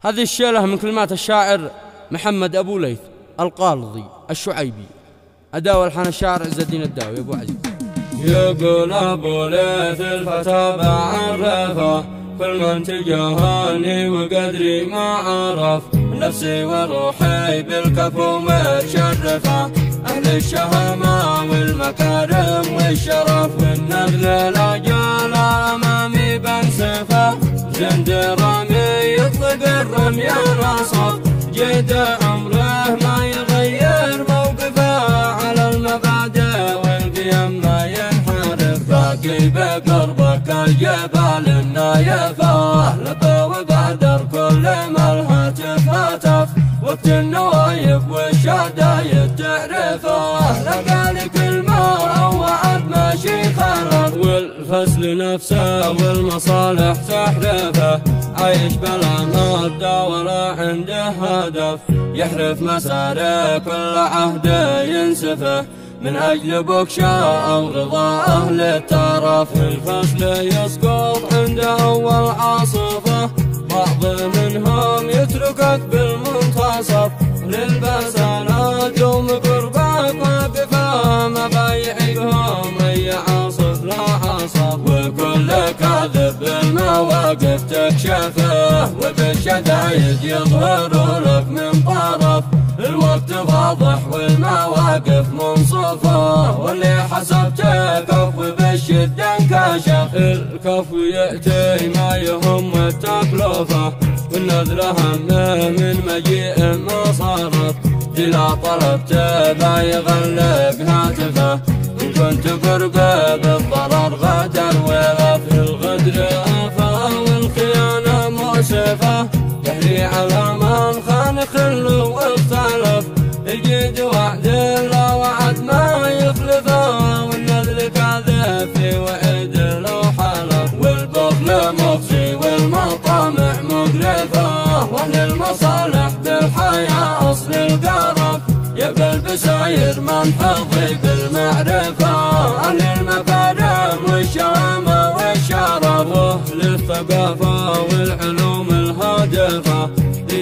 هذه الشيلة من كلمات الشاعر محمد أبو ليث القالضي الشعيبي. أداء والحان الشاعر عز الدين الداوي أبو عزيز. يقول أبو ليث الفتى بعرفه كل من تجاهلني وقدري ما عرف نفسي وروحي بالكفو متشرفة أهل الشهامة والمكارم والشرف والنبذ الأجال أمامي بنسفه جند رامي يطلق الرمي نصف جيد عمره ما يغير موقفه على المبادئ والقيم ما ينحرف باقي بقربك الجبال النايفة لبى وبادر كل ما الهاتف هاتف وقت النوايف والشدايد تعرفه لقى كلمة وعد ماشي خلف والفصل نفسه والمصالح تحرفه عايش بلا مبدا ولا عنده هدف يحرف مساره كل عهد ينسفه من أجل بكشة أو رضا أهل الترف الفصل يسقط عند أول عاصفة بعض منهم يتركك بالمنتصف للبسالات يوم قربك واقفة ما بايعهم أي عاصف لا عصف وكل كاذب بالمواقف تكشفه وبالشدايد يظهر لك من طرف الوقت واضح والمواقف منصفة واللي حسبته كفو بالشدة انكشف الكفو يأتي ما يهم التكلفة والنذل همه من مجيء ما صارت إذا طلبته لا يغلق هاتفه إن كنت قربه بالضرر غدر ولا في الغدر آفة والخيانة مؤسفة يحري على من خان خله واختلف الجد وعد لا وعد ما يخلفه والنذل كاذب في وعد لو حلف والبخل مخزي والمطامع مقرفه واهل المصالح بالحياة أصل القرف يقبل بساير من حظي بالمعرفة أهل المكارم والشهامة والشرف واهل الثقافة والعلوم الهادفة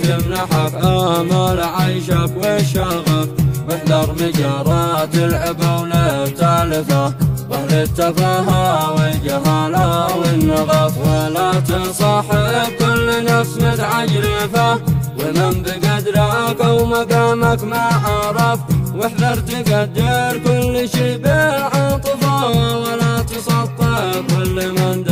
يمنحك آمال عيشك والشغف واحذر مجارات العبولة التالفة واهل التفاهة والجهالة والنغف ولا تصاحب كل نفس متعجرفة ومن بقدرك أو مقامك ما عرف واحذر تقدر كل شي بالعاطفة ولا تسطح كل من